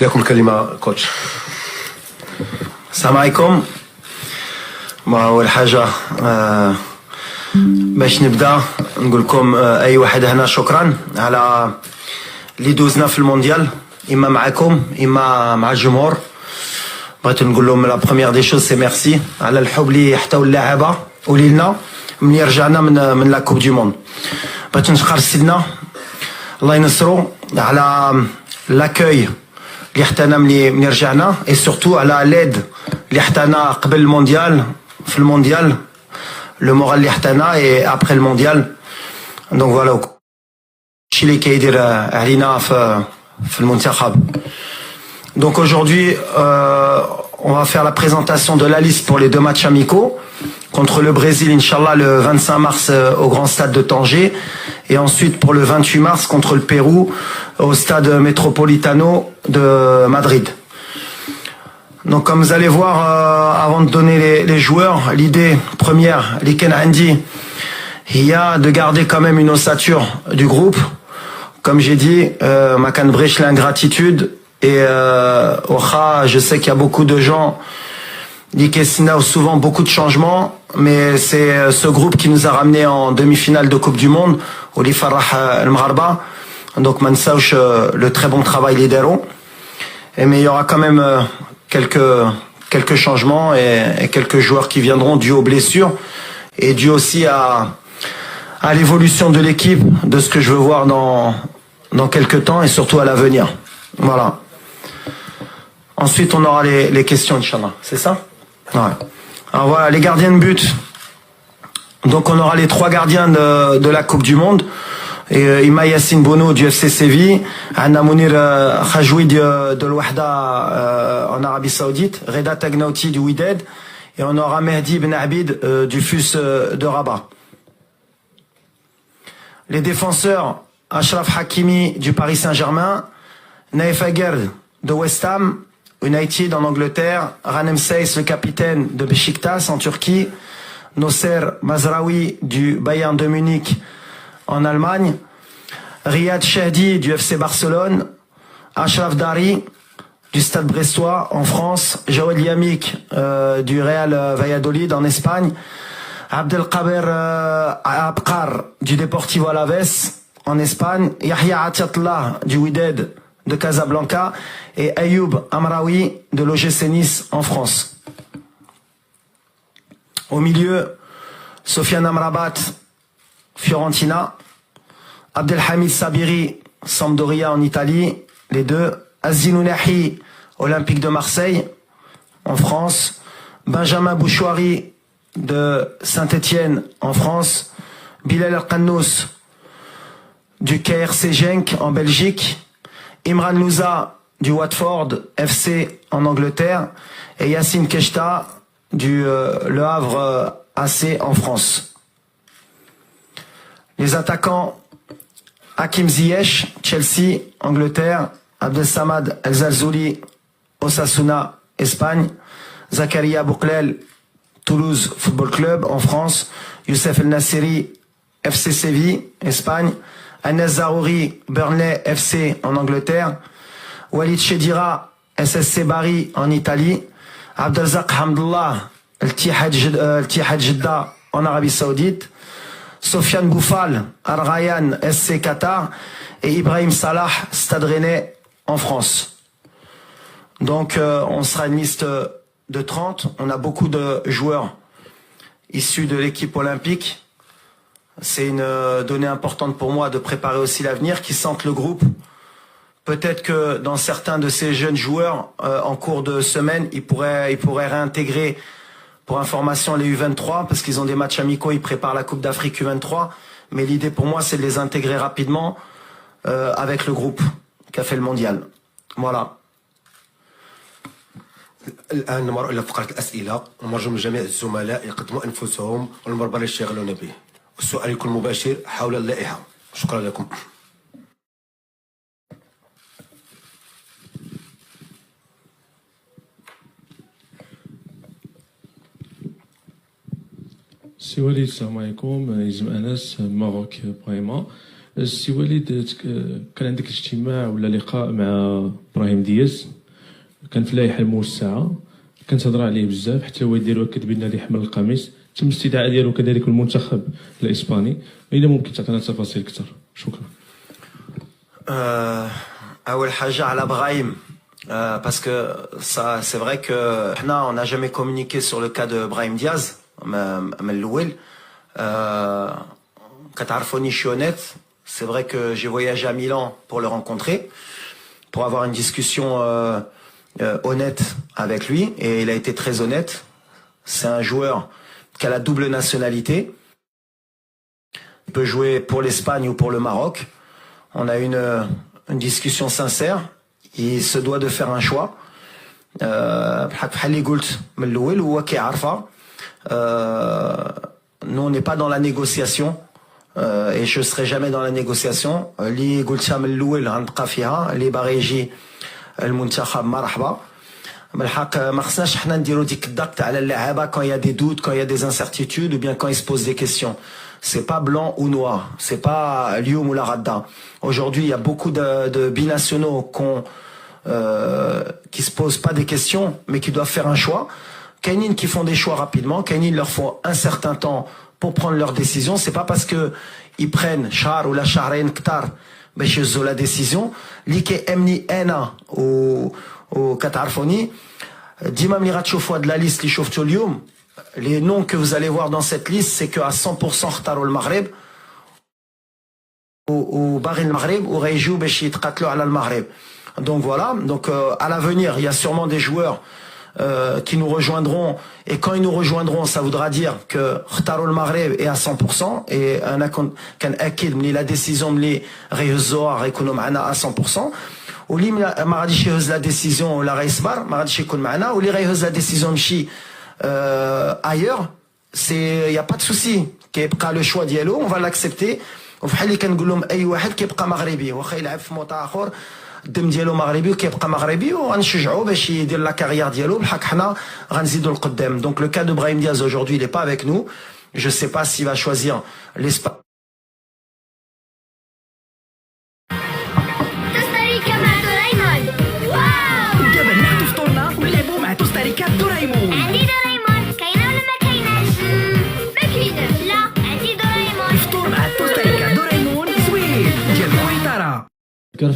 لكم الكلمة كوتش. السلام عليكم. أول حاجة باش نبدأ نقول لكم أي واحد هنا شكرا على اللي دوزنا في المونديال، إما معكم إما مع الجمهور. بغيت نقول لهم لا بروميير دي شوز سي ميرسي على الحب اللي حتاو اللاعبة وليلنا ملي رجعنا من لا كوب دو موند. بغيت نشكر سيدنا الله ينصرو على لاكوي اللي حتانا ملي رجعنا، اي سورتو على ليد اللي حتانا قبل المونديال في المونديال، لو مورال اللي حتانا اي ابري المونديال. دونك فوالا الشيء اللي كيدير علينا في المنتخب. Donc aujourd'hui, on va faire la présentation de la liste pour les deux matchs amicaux contre le Brésil, Inch'Allah, le 25 mars au Grand Stade de Tanger, et ensuite pour le 28 mars contre le Pérou au Stade Metropolitano de Madrid. Donc comme vous allez voir, avant de donner les joueurs, l'idée première, l'Iken Andy, il y a de garder quand même une ossature du groupe. Comme j'ai dit, Makan Brech l'ingratitude. Et Ocha, je sais qu'il y a beaucoup de gens, Nikesina, souvent beaucoup de changements, mais c'est ce groupe qui nous a ramené en demi-finale de Coupe du Monde, Oli Farah El-Mgharba. Donc Mansauch, le très bon travail lidéro. Mais il y aura quand même quelques changements et quelques joueurs qui viendront dû aux blessures et dû aussi à l'évolution de l'équipe, de ce que je veux voir dans quelques temps et surtout à l'avenir. Voilà. Ensuite, on aura les questions, Inch'Allah. C'est ça? Ouais. Alors voilà, les gardiens de but. Donc on aura les trois gardiens de la Coupe du Monde. Ima Yassine Bono du FC Séville, Anna Mounir Khajoui de l'Ouahda en Arabie Saoudite, Reda Tagnauti du Wydad, et on aura Mehdi Ben Abid du FUS de Rabat. Les défenseurs, Achraf Hakimi du Paris Saint-Germain, Naïf Aguerd de West Ham United en Angleterre, Ranem Seyss, le capitaine de Beşiktaş en Turquie, Nosser Mazraoui du Bayern de Munich en Allemagne, Riyad Chehdi du FC Barcelone, Achraf Dari du Stade Brestois en France, Joël Yamik du Real Valladolid en Espagne, Abdelkader Abkar du Deportivo Alaves en Espagne, Yahya Atiatullah du Wydad de Casablanca et Ayoub Amraoui de l'OGC Nice en France. Au milieu, Sofiane Amrabat, Fiorentina, Abdelhamid Sabiri, Sampdoria en Italie, les deux, Azinounahi, Olympique de Marseille en France, Benjamin Bouchouari de Saint-Étienne en France, Bilal El-Qannous du KRC Genk en Belgique, Imran Louza du Watford FC en Angleterre et Yassine Keshta du Le Havre AC en France. Les attaquants, Hakim Ziyech, Chelsea, Angleterre, Abdelsamad El Zalzouli, Osasuna, Espagne, Zakaria Bouklel, Toulouse Football Club en France, Youssef El Nassiri, FC Séville, Espagne, Anes Zarouri, Burnley FC en Angleterre, Walid Chedira, SSC Bari en Italie, Abdelzak Hamdullah, Al-Tihad Jeddah en Arabie Saoudite, Sofiane Boufal, Al Rayyan SC Qatar et Ibrahim Salah, Stade Rennais en France. Donc on sera une liste de 30. On a beaucoup de joueurs issus de l'équipe olympique. C'est une donnée importante pour moi de préparer aussi l'avenir, qui sentent le groupe. Peut-être que dans certains de ces jeunes joueurs, en cours de semaine, ils pourraient réintégrer, pour information, les U23, parce qu'ils ont des matchs amicaux, ils préparent la Coupe d'Afrique U23. Mais l'idée pour moi, c'est de les intégrer rapidement avec le groupe qui a fait le mondial. Voilà. الآن نمر إلى فقرة الأسئلة، ونرجو من جميع الزملاء يقدموا أنفسهم والمربع اللي يشتغلون به. السؤال يكون مباشر حول اللائحة. شكرا لكم. سي وليد السلام عليكم. يزم أنس ماروك برايما. السي وليد كان عندك اجتماع ولا لقاء مع ابراهيم دياز، كان في اللائحه الموسعه، كان تهضر عليه بزاف، حتى الوالد ديالو اكد بان اللي يحمل القميص، تم الاستدعاء ديالو كذلك المنتخب الاسباني. الا ممكن تعطينا تفاصيل اكثر، شكرا. أول حاجة على Brahim, parce que ça, c'est vrai que on n'a jamais communiqué sur le cas de Brahim Diaz, من الأول. كتعرفوني je suis honnête, c'est vrai que j'ai voyagé à Milan pour le rencontrer, pour avoir une discussion honnête avec lui, et il a été très honnête. C'est un joueur qui a la double nationalité. Il peut jouer pour l'Espagne ou pour le Maroc. On a une discussion sincère. Il se doit de faire un choix. Nous, on n'est pas dans la négociation. Et je ne serai jamais dans la négociation. اللي قلتها من الأول غنبقى فيها اللي باغي يجي المنتخب مرحبا. بالحق ما خصناش حنا نديرو ديك الضغط على اللعابه quand il y a des doutes, quand il y a des incertitudes ou bien quand ils se posent des questions. C'est pas blanc ou noir, c'est pas اليوم ولا غدا. Aujourd'hui, il y a beaucoup de binationaux qui se posent pas des questions mais qui doivent faire un choix. كاينين qui font des choix rapidement, كاينين leur faut un certain temps pour prendre leurs décisions. C'est pas parce que ils prennent شهر ولا شهرين كتار باش يهزوا la décision. اللي كيأمني انا وكتعرفوني ديما ملي غتشوفوا هاد لا ليست اللي شفتوا اليوم, les noms que vous allez voir dans cette liste, c'est que à 100% اختاروا المغرب وباغي المغرب وغيجيو باش يتقاتلوا على المغرب. Donc voilà, donc à l'avenir, il y a sûrement des joueurs qui nous rejoindront, et quand ils nous rejoindront, ça voudra dire que اختاروا المغرب est à 100%, et انا كان اكيد ملي لا ديسيزيون ملي غيهزوها غيكونوا معنا à 100%. واللي ما غاديش يهز لا ديسيزيون ولا غيصبر ما غاديش يكون معنا, واللي غيهز لا ديسيزيون يمشي ailleurs, c'est y a pas de souci, كيبقى لو شوا ديالو, on va l'accepter. وفحال اللي كنقول لهم اي واحد كيبقى مغربي واخا يلعب في موطا اخر الدم ديالو مغربي وكيبقى مغربي, وغنشجعوه باش يدير لا كارير ديالو بحق حنا غنزيدوا القدام. Donc le cas de Brahim Diaz aujourd'hui, il est pas avec nous. Je sais pas s'il va choisir l'Espagne. توستاريكا مع دورايمون. واو ودابا ناخدو فطورنا ونلعبو مع توستاريكا دورايمون. عندي دورايمون, كاينه ولا ما كايناش؟ ما كايناش. لا عندي دورايمون. الفطور مع توستاريكا دورايمون زوين ديال بويطارا.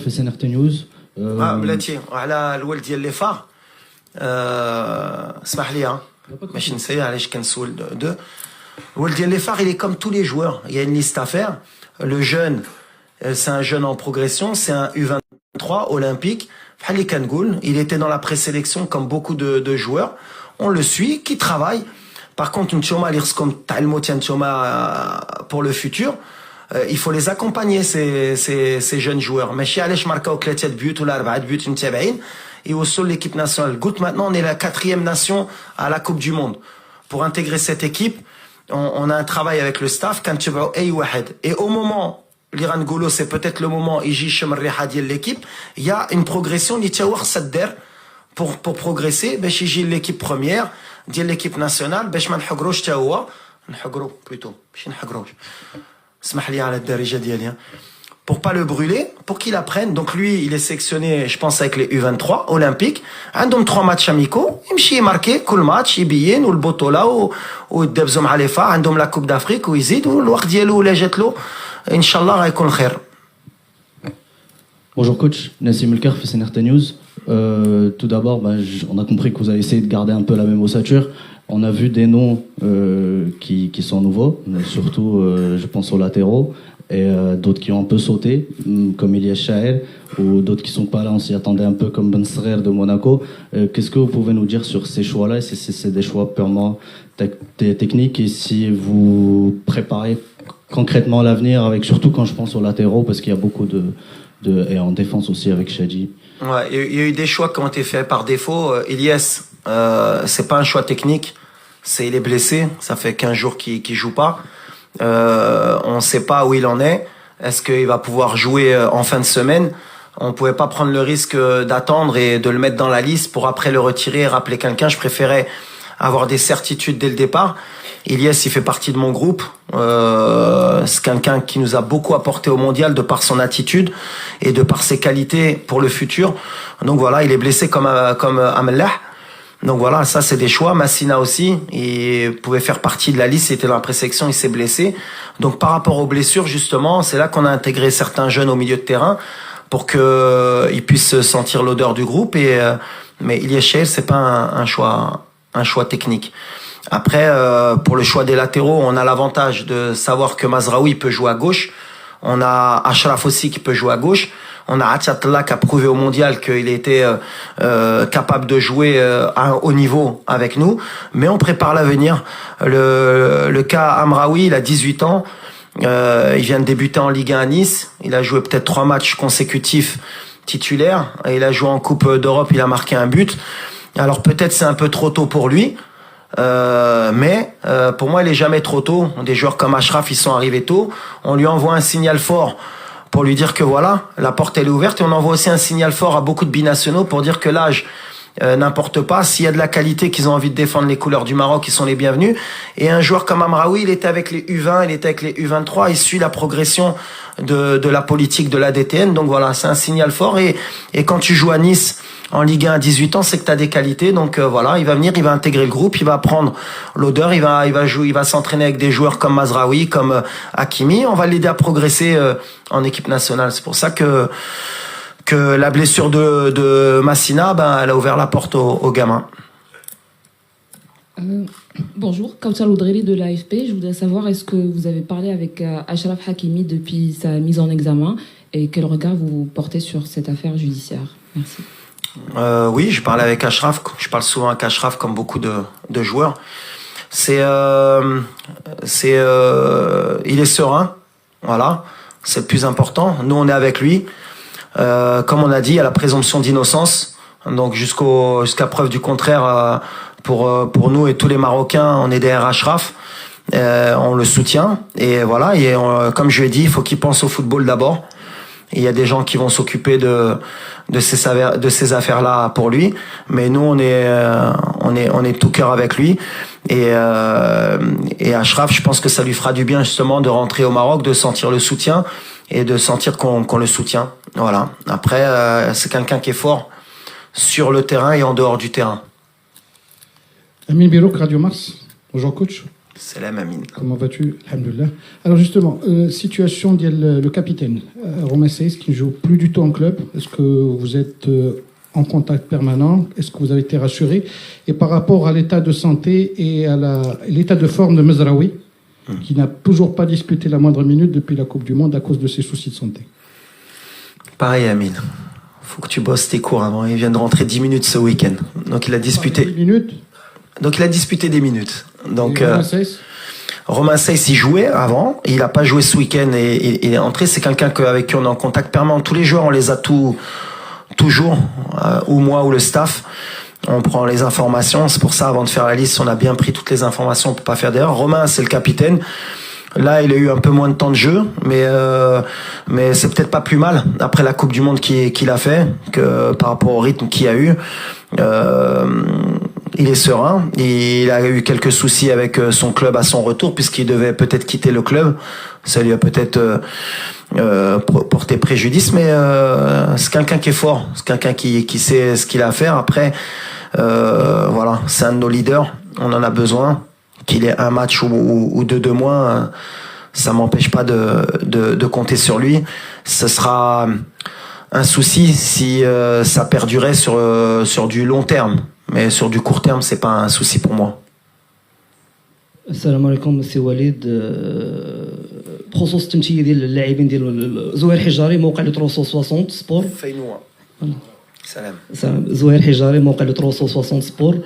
في سنة نيوز. بلاتي على الولد ديال لي فار, اسمح لي باش نسير علاش كنسول دو. الولد ديال لي فار, il est comme tous les joueurs, il y a une liste à faire. Le jeune, c'est un jeune en progression, c'est un U23 olympique. بحال اللي كنقول, il était dans la présélection comme beaucoup de joueurs. On le suit, qui travaille. Par contre, نتوما اللي خصكم تعلموا نتوما pour le futur, il faut les accompagner ces jeunes joueurs. ماشي علاش ماركاو 3 بيوت ولا 4 بيوت متابعين يوصلوا l'équipe nationale. قلت maintenant on est la 4e nation à la Coupe du Monde. Pour intégrer cette équipe, on a un travail avec le staff كنتبعوا اي واحد. Et au moment اللي غنقولوا c'est peut-être le moment يجي يشم الريحه ديال l'équipe, il y a une progression اللي تا هو خصها دير pour progresser باش يجي l'équipe première ديال l'équipe nationale, باش ما نحقروش تا هو نحقرو plutôt ماشي نحقروش, اسمح لي على الدارجه ديالي, pour pas le brûler, pour qu'il apprenne. Donc lui, il est sélectionné, je pense, avec les U23 olympiques. عندهم 3 matchs amicaux, يمشي يماركي كل ماتش يبين والبطوله ويدبزوا مع لي فا, عندهم لا كوب دافريك ويزيد, والوقت ديالو ولا جات له ان شاء الله غيكون خير. Bonjour coach, Nassim Elkar fait CNRT News. Tout d'abord, on a compris que vous avez essayé de garder un peu la même ossature. On a vu des noms qui sont nouveaux, surtout je pense aux latéraux, et d'autres qui ont un peu sauté, comme Elias Chaher, ou d'autres qui sont pas là, on s'y attendait un peu, comme Ben Srer de Monaco. Qu'est-ce que vous pouvez nous dire sur ces choix-là, et si c'est des choix purement techniques, et si vous préparez concrètement l'avenir, avec surtout quand je pense aux latéraux, parce qu'il y a beaucoup et en défense aussi avec Shadji. Ouais, il y a eu des choix qui ont été faits par défaut. Elias, c'est pas un choix technique, il est blessé, ça fait 15 jours qu'il joue pas. On ne sait pas où il en est. Est-ce qu'il va pouvoir jouer en fin de semaine? On pouvait pas prendre le risque d'attendre et de le mettre dans la liste pour après le retirer et rappeler quelqu'un. Je préférais avoir des certitudes dès le départ. Ilyes, il fait partie de mon groupe. C'est quelqu'un qui nous a beaucoup apporté au mondial de par son attitude et de par ses qualités pour le futur. Donc voilà, il est blessé comme Amallah. Donc voilà, ça c'est des choix. Massina aussi, il pouvait faire partie de la liste, il était dans la présélection, il s'est blessé. Donc par rapport aux blessures, justement, c'est là qu'on a intégré certains jeunes au milieu de terrain pour qu'ils puissent sentir l'odeur du groupe. Mais Ilyes Chaïr, c'est pas un choix technique. Après, pour le choix des latéraux, on a l'avantage de savoir que Mazraoui peut jouer à gauche. On a Achraf aussi qui peut jouer à gauche. On a Atiatla qui a prouvé au mondial qu'il était capable de jouer à un haut niveau avec nous. Mais on prépare l'avenir. Le cas Amraoui, il a 18 ans. Il vient de débuter en Ligue 1 à Nice. Il a joué peut-être 3 matchs consécutifs titulaires. Et il a joué en Coupe d'Europe, il a marqué un but. Alors peut-être c'est un peu trop tôt pour lui. Mais pour moi il est jamais trop tôt. Des joueurs comme Achraf, ils sont arrivés tôt. On lui envoie un signal fort pour lui dire que voilà, la porte elle est ouverte, et on envoie aussi un signal fort à beaucoup de binationaux pour dire que l'âge n'importe pas. S'il y a de la qualité, qu'ils ont envie de défendre les couleurs du Maroc, ils sont les bienvenus. Et un joueur comme Amraoui, il était avec les U20, il était avec les U23, il suit la progression de la politique de l'ADTN. Donc voilà, c'est un signal fort. Et quand tu joues à Nice en Ligue 1 à 18 ans, c'est que tu as des qualités. Donc voilà, il va venir, il va intégrer le groupe, il va prendre l'odeur, il va jouer, il va s'entraîner avec des joueurs comme Mazraoui, comme Hakimi. On va l'aider à progresser en équipe nationale. C'est pour ça que la blessure de Massina, elle a ouvert la porte aux gamins. Bonjour, Kautar Oudreli de l'AFP. Je voudrais savoir, est-ce que vous avez parlé avec Achraf Hakimi depuis sa mise en examen, et quel regard vous portez sur cette affaire judiciaire? Merci. Oui, je parle avec Achraf. Je parle souvent avec Achraf comme beaucoup de joueurs. Il est serein. Voilà. C'est le plus important. Nous, on est avec lui. Comme on a dit, il y a la présomption d'innocence. Donc, jusqu'à preuve du contraire, pour nous et tous les Marocains, on est derrière Achraf. On le soutient. Et voilà. Comme je lui ai dit, il faut qu'il pense au football d'abord. Il y a des gens qui vont s'occuper de ces affaires-là pour lui, mais nous on est tout cœur avec lui. Et Achraf, je pense que ça lui fera du bien justement de rentrer au Maroc, de sentir le soutien et de sentir qu'on le soutient. Voilà. Après, c'est quelqu'un qui est fort sur le terrain et en dehors du terrain. Amin Birouk, Radio Mars. Bonjour coach. Salam Amin. Comment vas-tu? Alhamdoulilah. Alors justement, situation de le capitaine, Romain Saïs, qui ne joue plus du tout en club. Est-ce que vous êtes en contact permanent? Est-ce que vous avez été rassuré? Et par rapport à l'état de santé et à l'état de forme de Mazraoui, qui n'a toujours pas disputé la moindre minute depuis la Coupe du Monde à cause de ses soucis de santé. Pareil Amin. Faut que tu bosses tes cours avant. Il vient de rentrer 10 minutes ce week-end. Donc il a disputé... 10 minutes. Donc il a disputé des minutes. Donc Romain Saïs, il jouait avant, il a pas joué ce week-end et il est entré. C'est quelqu'un avec qui on est en contact permanent. Tous les joueurs, on les a toujours, ou moi ou le staff. On prend les informations. C'est pour ça, avant de faire la liste, on a bien pris toutes les informations pour pas faire d'erreur. Romain, c'est le capitaine. Là, il a eu un peu moins de temps de jeu, mais c'est peut-être pas plus mal après la Coupe du Monde qu'il a fait, que par rapport au rythme qu'il a eu. Il est serein. Il a eu quelques soucis avec son club à son retour, puisqu'il devait peut-être quitter le club. Ça lui a peut-être porté préjudice, mais c'est quelqu'un qui est fort. C'est quelqu'un qui sait ce qu'il a à faire. Après, voilà, c'est un de nos leaders. On en a besoin. Qu'il ait un match ou deux moins, ça m'empêche pas de compter sur lui. Ce sera un souci si ça perdurait sur du long terme. Mais sur du court terme, c'est pas un souci pour moi. السلام عليكم سي وليد بخصوص التمثيل ديال اللاعبين ديال زهير حجاري موقع لو 360 سبور فينوا سلام زهير حجاري موقع لو 360 سبور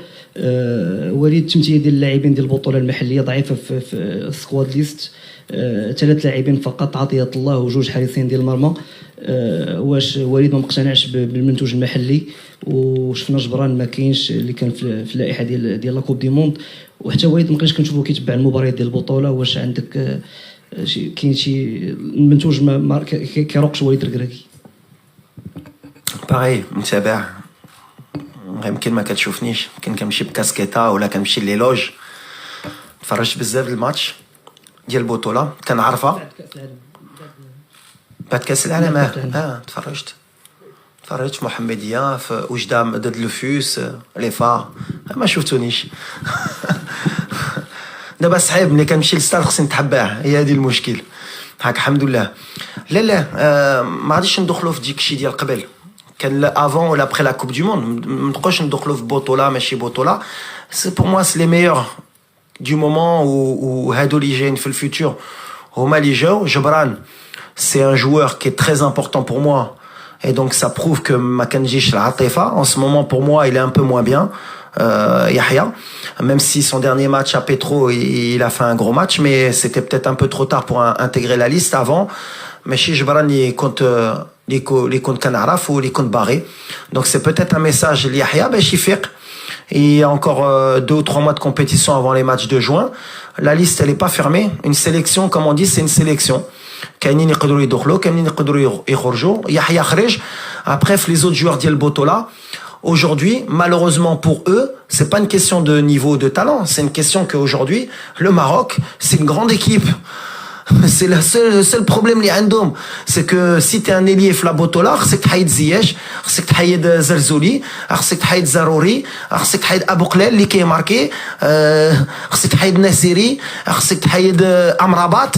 وليد التمثيل ديال اللاعبين ديال البطوله المحليه ضعيفه في السكواد ليست 3 لاعبين فقط عطية الله وجوج حارسين ديال المرمى واش وليد ما مقتنعش بالمنتوج المحلي وشفنا جبران ما كاينش اللي كان في اللائحه ديال لا كوب دي موند وحتى وليد ما بقيناش كنشوفو كيتبع المباريات ديال البطوله واش عندك كاين شي المنتوج ما كيروقش وليد الكراكي Pareil, متابع يمكن ما كتشوفنيش، يمكن كنمشي بكاسكيطه ولا كنمشي ليلوج. تفرجت بزاف الماتش ديال البطوله كنعرفها بعد كاس العالم. تفرجت في محمديه في وجده ضد لوفوس لي فا ما شفتونيش. دابا صعيب ملي كنمشي للستاد خصني نتحباه، هي هذه المشكل. هاك الحمد لله. لا ما غاديش ندخلوا في ديك الشيء ديال قبل، كان افون ولا ابخي لا كوب دو موند ما نبقاوش ندخلوا في بطوله ماشي بطوله. سي بور موا سي لي ميور du moment où هادو اللي جايين في الفيتور هما اللي جاو. جبران c'est un joueur qui est très important pour moi et donc ça prouve que ما كنجيش العاطفه. En ce moment pour moi il est un peu moins bien. Yahya, même si son dernier match à Petro il a fait un gros match, mais c'était peut-être un peu trop tard pour intégrer la liste avant. Mais chez Jebran les comptes Canaraf ou les comptes barrés, donc c'est peut-être un message Yahya Bechifiq. Il y a encore 2 ou 3 mois de compétition avant les matchs de juin. La liste, elle est pas fermée. Une sélection, comme on dit, c'est une sélection. كاينين يقدروا يدخلوا كاينين يقدروا يخرجوا. يحيى خرج. Après, les autres joueurs ديال Botola, aujourd'hui, malheureusement pour eux, c'est pas une question de niveau de talent. C'est une question qu'aujourd'hui, le Maroc, c'est une grande équipe. C'est le seul problème اللي عندهم, c'est que si t'es un ailier في la Botola, خصك تحيد زياش, خصك تحيد زرزولي, خصك تحيد زروري, خصك تحيد ابو قلال اللي كيماركي, خصك تحيد ناسيري, خصك تحيد امرابات.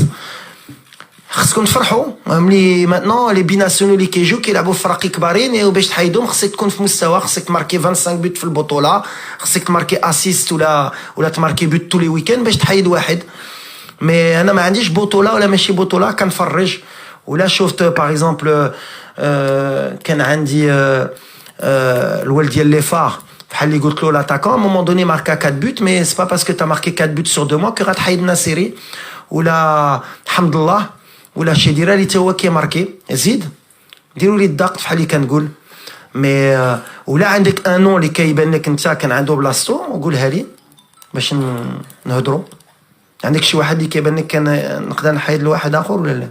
خصكم تفرحوا ملي maintenant les binationaux اللي كيجيو كيلعبوا في فرق كبارين وباش تحيدهم خصك تكون في مستوى, خصك تماركي 25 بوت في البطوله, خصك تماركي اسيست ولا تماركي بوت tous les week-ends باش تحيد واحد. مي انا ما عنديش بطوله ولا ماشي بطوله, كنفرج ولا شفت باغ اكزومبل كان عندي الولد ديال لي فار بحال اللي قلت له لاتاكون مومون دوني ماركا 4 بوت, مي سي با باسكو تا ماركي 4 بوت سور 2 موا كو غتحيد ناصيري ولا حمد الله ولا شديرة اللي تا هو كيماركي. زيد ديروا لي الضغط بحال اللي كنقول. مي ولا عندك ان نون اللي كيبان لك انت كان عنده بلاصتو وقولها لي باش نهضروا. عندك شي واحد اللي كيبان لك كان نقدر نحيد لواحد اخر ولا لا؟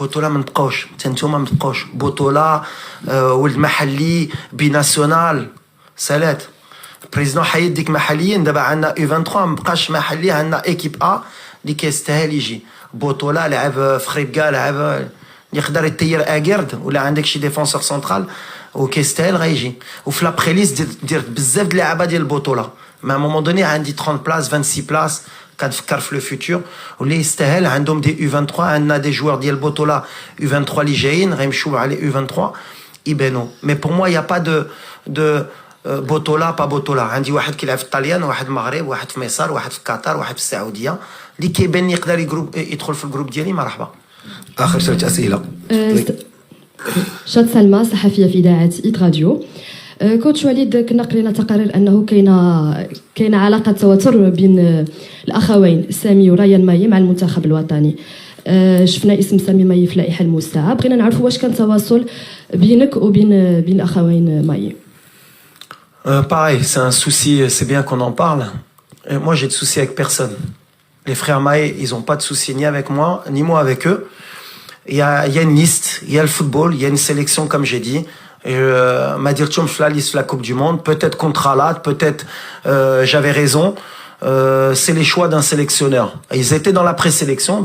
بطوله ما نبقاوش حتى نتوما ما تبقاوش بطوله. ولد محلي بيناسيونال سالات البريزيدون حيد ديك محليين. دابا عندنا U23 ما بقاش محلي, عندنا ايكيب ا اللي كيستاهل يجي بطوله. لعب في خريبكا, لعب يقدر يطير اكيرد, ولا عندك شي ديفونسور سنترال وكيستاهل غيجي. وفي لابريليست دير بزاف د اللعابه ديال البطوله. ما مومون دوني عندي 30 بلاص 26 بلاص كنفكر في لو فيتور واللي يستاهل. عندهم دي U23, عندنا دي جوار ديال البطوله U23 اللي جايين غيمشيو على U23 يبانوا. مي بور موا يا با دو بطوله با بطوله. عندي واحد كيلعب في الطليان, واحد في المغرب, واحد في مصر, واحد في قطر, واحد في السعوديه. اللي كيبان يقدر يدخل في الجروب ديالي مرحبا. اخر 3 اسئله. شاد سلمى صحفيه في اذاعه ايت راديو. كوتش وليد, كنا قرينا تقارير انه كاينه علاقه تواتر بين الاخوين سامي وريان ماي مع المنتخب الوطني. شفنا اسم سامي ماي في اللائحه الموسعه, بغينا نعرفوا واش كان تواصل بينك وبين الاخوين ماي. Pareil, c'est un souci, c'est bien qu'on en parle. Et moi, j'ai de soucis avec personne. Les frères Maé, ils n'ont pas de soucis ni avec moi, ni moi avec eux. Il y a une liste, il y a le football, il y a une sélection, comme j'ai dit. Madir Tchoum, la liste de la Coupe du Monde, peut-être contre Alat, peut-être j'avais raison. C'est les choix d'un sélectionneur. Ils étaient dans la présélection,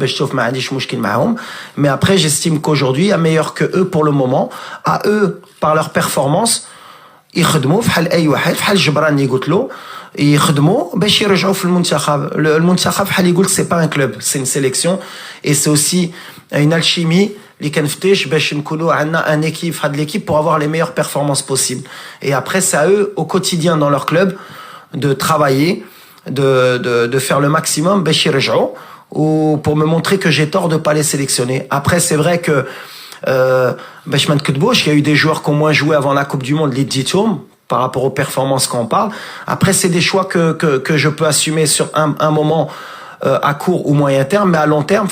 mais après, j'estime qu'aujourd'hui, il y a meilleur que eux pour le moment. À eux, par leur performance, يخدموا بحال اي واحد, بحال جبران اللي قلت له يخدموا باش يرجعوا في المنتخب. المنتخب بحال اللي قلت سي با ان كلوب, سي une sélection et c'est aussi une alchimie اللي كنفتش باش نكونوا عندنا ان équipe في هاد l'équipe pour avoir les meilleures performances possibles. Et après c'est à eux au quotidien dans leur club de travailler, de faire le maximum باش يرجعوا, ou pour me montrer que j'ai tort de pas les sélectionner. Après c'est vrai que باش ما نكذبوش, il y a eu des joueurs qui ont moins joué avant la Coupe du Monde, les 10 tours, par rapport aux performances qu'on parle. Après, c'est des choix que je peux assumer sur un moment à court ou moyen terme, mais à long terme,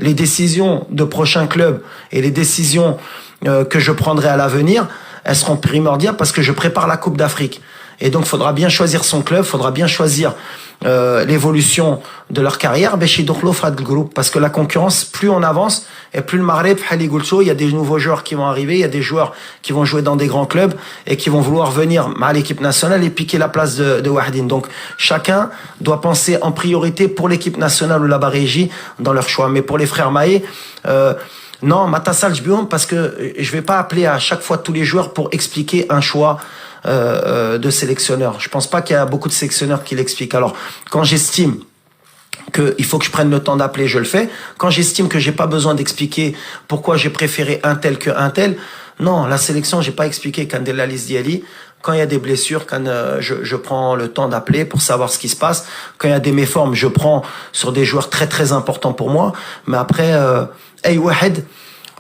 les décisions de prochains clubs et les décisions que je prendrai à l'avenir, elles seront primordiales parce que je prépare la Coupe d'Afrique. Et donc, faudra bien choisir son club, faudra bien choisir l'évolution de leur carrière. Parce que la concurrence, plus on avance, et plus le Maghreb, il y a des nouveaux joueurs qui vont arriver, il y a des joueurs qui vont jouer dans des grands clubs et qui vont vouloir venir à l'équipe nationale et piquer la place de Wahidine. Donc, chacun doit penser en priorité pour l'équipe nationale ou la Barégie dans leur choix. Mais pour les frères Maé, non, Matassal Jbioum, parce que je vais pas appeler à chaque fois tous les joueurs pour expliquer un choix de sélectionneur. Je pense pas qu'il y a beaucoup de sélectionneurs qui l'expliquent. Alors, quand j'estime qu'il faut que je prenne le temps d'appeler, je le fais. Quand j'estime que j'ai pas besoin d'expliquer pourquoi j'ai préféré un tel que un tel, non, la sélection, j'ai pas expliqué quand la liste d'Yali. Quand il y a des blessures, quand je prends le temps d'appeler pour savoir ce qui se passe. Quand il y a des méformes, je prends sur des joueurs très très importants pour moi. Mais après, أي واحد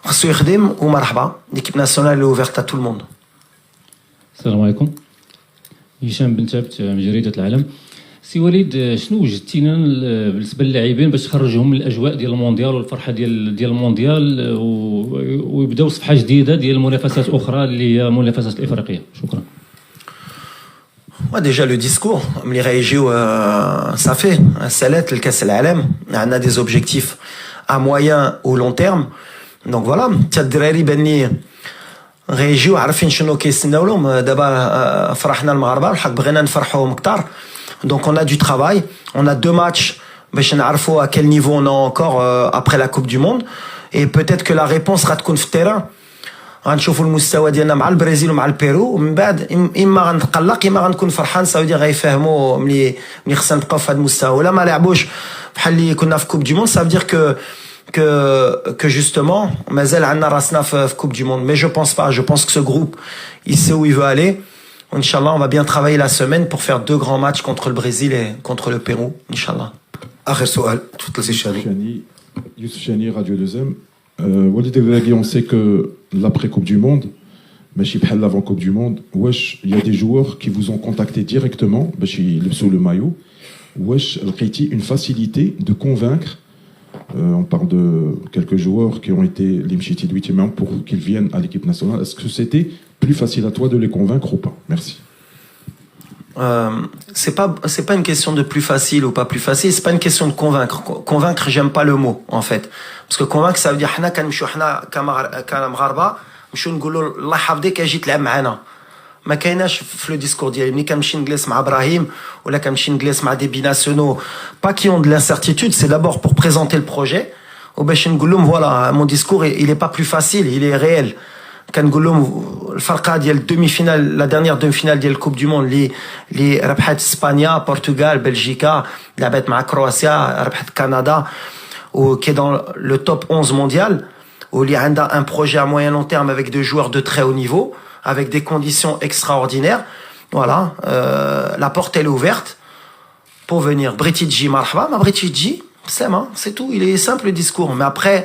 خصو يخدم ومرحبا. L'équipe nationale est ouverte à tout le monde. السلام عليكم. هشام بن ثابت من جريدة العالم. سي وليد، شنو وجدتينا بالنسبة للاعبين باش تخرجهم من الأجواء ديال المونديال والفرحة ديال المونديال ويبداو صفحة جديدة ديال المنافسات أخرى اللي هي المنافسات الإفريقية؟ شكرا. Moi, déjà, le discours, ça fait, le Kass al-Alam, on a des objectifs à moyen ou long terme. Donc voilà, الدراري بني غيجيو عارفين شنو كيستناو لهم. دابا فرحنا المغاربه والحق بغينا نفرحوهم اكثر. Donc on a du travail, on a 2 matchs باش نعرفوا à quel niveau on est encore après la Coupe du Monde, et peut-être que la réponse غتكون في التيران. غنشوفوا المستوى ديالنا مع البرازيل ومع البيرو، ومن بعد اما غنتقلق اما غنكون فرحان. ساودي غيفهموا ملي خصنا نبقاو في هذا المستوى. ولا ما لعبوش بحال اللي كنا في كوب دي موند، ça veut dire que justement مازال عندنا راسنا في كوب دي موند. Mais je pense pas, je pense que ce groupe il sait où il veut aller. Inch'Allah, on va bien travailler la semaine pour faire 2 grands matchs contre le Brésil et contre le Pérou, Inch'Allah. اخر سؤال تفضل سي شاني. Youssef Chani, Radio 2M. Walid Regragui, on sait que l'après-Coupe du Monde, ماشي بحال l'avant-Coupe du Monde, wesh, il y a des joueurs qui vous ont contacté directement باش يلبسوا le maillot. Wesh, لقيتي une facilité de convaincre. On parle de quelques joueurs qui ont été les mchiti de 8e pour qu'ils viennent à l'équipe nationale. Est-ce que c'était plus facile à toi de les convaincre ou pas? Merci. C'est pas une question de plus facile ou pas plus facile, c'est pas une question de convaincre. Convaincre, j'aime pas le mot en fait, parce que convaincre ça veut dire حنا كنمشيو حنا كمغاربه نمشيو نقولوا الله يحفظك اجي تلعب معنا. ما كايناش في لو ديسكور ديالي ملي كنمشي نجلس مع ابراهيم ولا كنمشي نجلس مع دي بيناسيونو pas qui ont de l'incertitude, c'est d'abord pour présenter le projet وباش نقول لهم voilà mon discours il est pas plus facile, il est réel. كنقول لهم الفرقه ديال الدومي-فينال لا ديرنيير دومي-فينال ديال الكوب دو موند اللي ربحت اسبانيا بورتوغال بلجيكا، لعبت مع كرواتيا، ربحت كندا، وكي دون لو توب 11 مونديال، واللي عندها ان بروجي à moyen long terme avec des joueurs de très haut niveau avec des conditions extraordinaires. Voilà, la porte elle est ouverte pour venir. Bretidji marhaba, ma Bretidji, c'est tout, il est simple le discours. Mais après,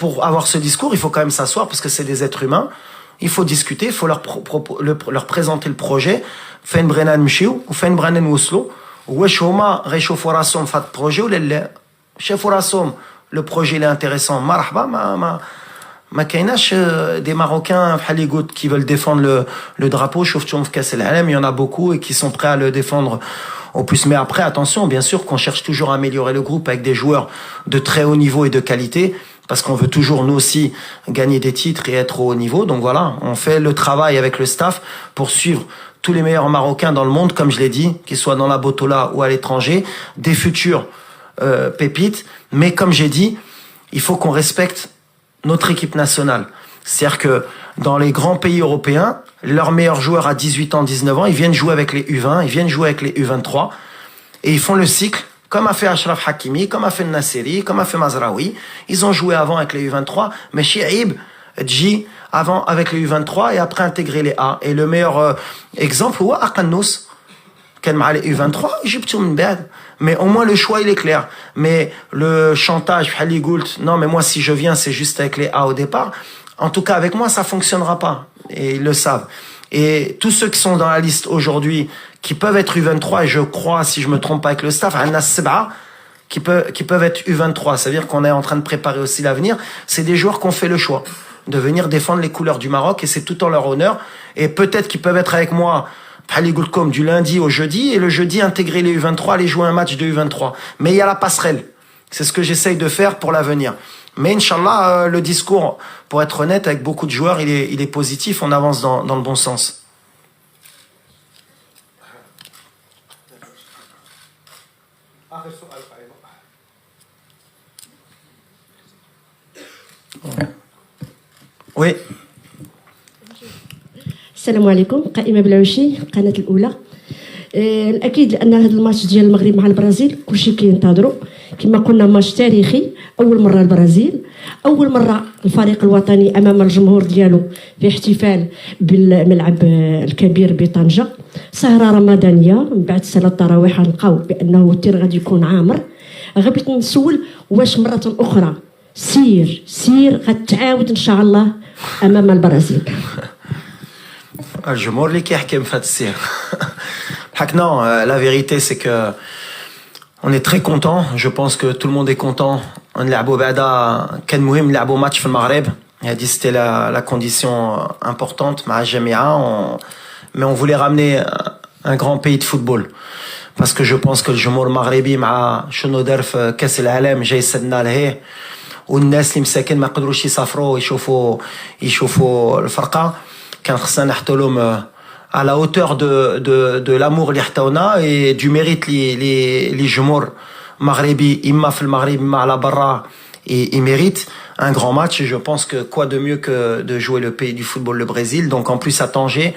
pour avoir ce discours, il faut quand même s'asseoir parce que c'est des êtres humains. Il faut discuter, il faut leur présenter le projet. Fin Brennan Mchiou ou Fin Brennan Woslo. Wesh homa réchauffe rasom fat projet ou le chef rasom le projet il est intéressant. Marhaba ما كايناش des Marocains qui veulent défendre le drapeau. شفتهم في كاس العالم, il y en a beaucoup et qui sont prêts à le défendre au plus. Mais après, attention, bien sûr qu'on cherche toujours à améliorer le groupe avec des joueurs de très haut niveau et de qualité, parce qu'on veut toujours nous aussi gagner des titres et être au haut niveau. Donc voilà, on fait le travail avec le staff pour suivre tous les meilleurs Marocains dans le monde, comme je l'ai dit, qu'ils soient dans la Botola ou à l'étranger, des futurs pépites. Mais comme j'ai dit, il faut qu'on respecte notre équipe nationale. C'est-à-dire que dans les grands pays européens, leurs meilleurs joueurs à 18 ans, 19 ans, ils viennent jouer avec les U20, ils viennent jouer avec les U23, et ils font le cycle, comme a fait Achraf Hakimi, comme a fait Nasseri, comme a fait Mazraoui. Ils ont joué avant avec les U23, mais Chiaib, Dji, avant avec les U23, et après intégrer les A. Et le meilleur exemple, c'est Akannous, qui a les U23, Égypte ou mais au moins le choix il est clair. Mais le chantage, non mais moi si je viens c'est juste avec les A au départ, en tout cas avec moi ça fonctionnera pas, et ils le savent. Et tous ceux qui sont dans la liste aujourd'hui qui peuvent être U23, et je crois si je me trompe pas avec le staff, qui peuvent être U23, ça veut dire qu'on est en train de préparer aussi l'avenir. C'est des joueurs qui ont fait le choix de venir défendre les couleurs du Maroc, et c'est tout en leur honneur. Et peut-être qu'ils peuvent être avec moi comme du lundi au jeudi, et le jeudi intégrer les U23, aller jouer un match de U23. Mais il y a la passerelle. C'est ce que j'essaye de faire pour l'avenir. Mais Inch'Allah, le discours, pour être honnête, avec beaucoup de joueurs, il est positif, on avance dans le bon sens. Oui. السلام عليكم. قائمة بلعوشي، القناة الأولى. الأكيد لأن هذا الماتش ديال المغرب مع البرازيل كلشي كينتظروا، كما قلنا ماتش تاريخي، أول مرة البرازيل، أول مرة الفريق الوطني أمام الجمهور ديالو في احتفال بالملعب الكبير بطنجة، سهرة رمضانية من بعد صلاة التراويح نلقاو بأنه التير غادي يكون عامر. غبيت نسول واش مرة أخرى سير غتعاود إن شاء الله أمام البرازيل. الجمهور اللي كيحكم في هذا السير. Non, la vérité c'est que on est très content. Je pense que tout le monde est content. On لعبوا بعدا كان مهم نلعبوا ماتش في المغرب. C'était la condition importante مع الجميع. Mais on voulait ramener un grand pays de football. Parce que je pense que الجمهور المغربي مع شنو دار في كأس العالم جاي يسدنا لهيه. والناس اللي مساكن ما قدروش يسافروا يشوفوا الفرقة. كان خصنا نحطوا لهم à la hauteur de l'amour اللي حطونا et du mérite les جمهور مغربي إما في المغرب إما على برا ils méritent un grand match et je pense que quoi de mieux que de jouer le pays du football, le Brésil. Donc en plus à Tanger,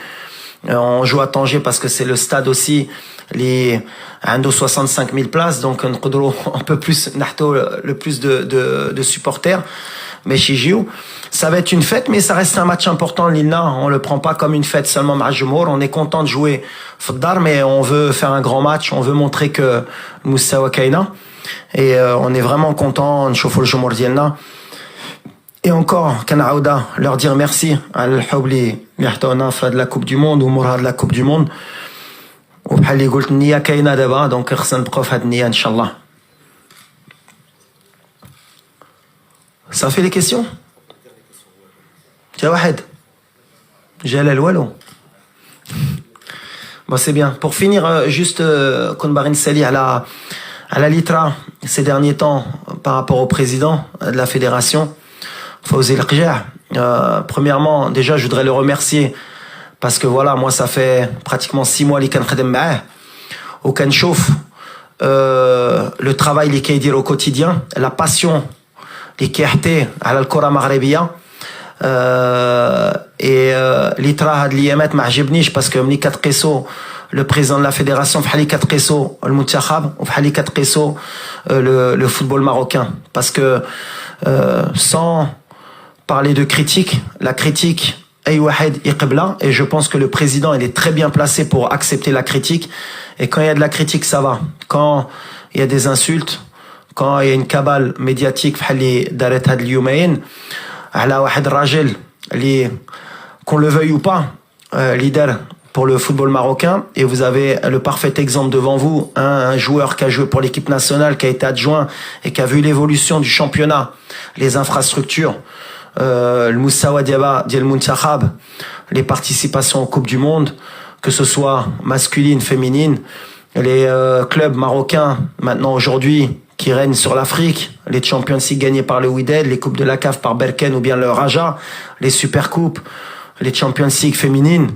on joue à Tanger parce que c'est le stade aussi les 65 000 places, donc on peut plus نحطوا le plus de supporters. Mais chez Gio, ça va être une fête, mais ça reste un match important, Lina. On le prend pas comme une fête seulement مع الجمهور. On est content de jouer Fodar, mais on veut faire un grand match. On veut montrer que المستوى كاينة. Et on est vraiment content نشوفوا الجمهور ديالنا. Et encore, كنعاودة leur dire merci على الحب اللي عطاونا في هاد la Coupe du Monde ومور هاد la Coupe du Monde. وبحال اللي قلت النية كاينة دابا، دونك خصنا نبقاو في هاد النية إن شاء الله. Ça fait les questions? Tiens, Wahed. Jalal Wallo. Bon, c'est bien. Pour finir, juste, Konbarin Sali à la Litra, ces derniers temps, par rapport au président de la fédération, Fawzi El-Qja. Premièrement, déjà, je voudrais le remercier parce que voilà, moi, ça fait pratiquement 6 mois qu'il est là. Au Kanchouf, le travail qu'il fait au quotidien, la passion اللي كيحتي على الكره المغربيه اللي ترى هاد الايامات ما عجبنيش باسكو ملي كتقيسو لو بريزيدون لا فيدراسيون بحال اللي كتقيسو المنتخب وبحال اللي كتقيسو لو فوتبول ماروكان باسكو sans parler de critique, la critique اي واحد يقبلها et je pense que le président il est très bien placé pour accepter la critique et quand il y a de la critique ça va, quand il y a des insultes, quand il y a une cabale médiatique اللي دارت هاد اليومين على واحد الراجل اللي qu'on le veuille ou pas leader pour le football marocain et vous avez le parfait exemple devant vous, un joueur qui a joué pour l'équipe nationale, qui a été adjoint et qui a vu l'évolution du championnat, les infrastructures, le Moussawa Diaba Diel Muntakhab, les participations en Coupe du Monde, que ce soit masculine, féminine, les clubs marocains maintenant aujourd'hui qui règnent sur l'Afrique, les Champions League gagnés par le Wydad, les Coupes de la CAF par Berken ou bien le Raja, les Supercoupes, les Champions League féminines.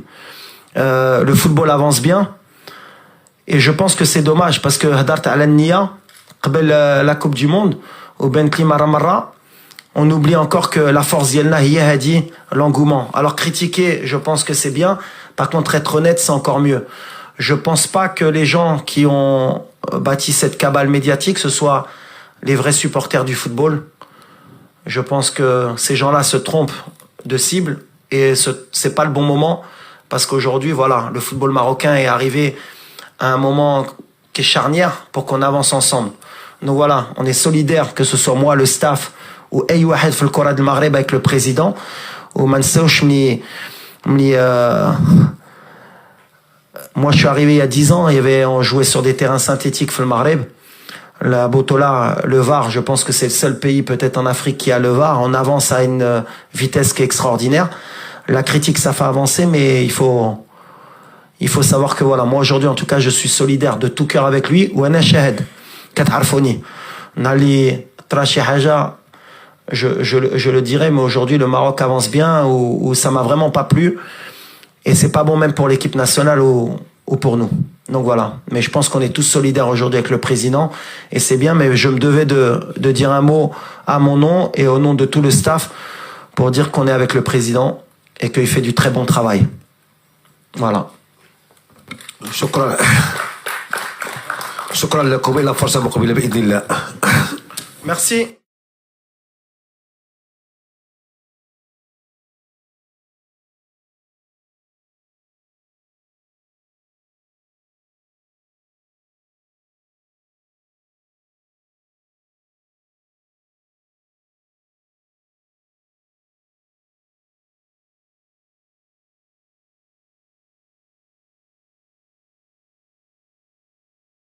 Le football avance bien. Et je pense que c'est dommage parce que Hadart Al-Nia, la Coupe du Monde, au Bentley Maramarra, on oublie encore que la force d'Yelna a dit l'engouement. Alors critiquer, je pense que c'est bien. Par contre, être honnête, c'est encore mieux. Je pense pas que les gens qui ont bâti cette cabale médiatique, ce soit les vrais supporters du football. Je pense que ces gens-là se trompent de cible et c'est pas le bon moment parce qu'aujourd'hui, voilà, le football marocain est arrivé à un moment qui est charnière pour qu'on avance ensemble. Donc voilà, on est solidaires, que ce soit moi, le staff ou أي واحد في الكرة du Maghreb avec le président. وما نساوش moi, je suis arrivé il y a 10 ans, on jouait sur des terrains synthétiques في المغرب. La Botola, le VAR, je pense que c'est le seul pays peut-être en Afrique qui a le VAR. On avance à une vitesse qui est extraordinaire. La critique, ça fait avancer, mais il faut il faut savoir que voilà, moi aujourd'hui en tout cas je suis solidaire de tout cœur avec lui. Ou ana shahid كتعرفوني نالي طرا شي حاجه je le dirais, mais aujourd'hui le Maroc avance bien ou ça m'a vraiment pas plu et c'est pas bon même pour l'équipe nationale ou pour nous. Donc voilà, mais je pense qu'on est tous solidaires aujourd'hui avec le président et c'est bien, mais je me devais de dire un mot à mon nom et au nom de tout le staff pour dire qu'on est avec le président et qu'il fait du très bon travail. Voilà. شكرا لكم. الى فرصه مقبله باذن الله. Merci.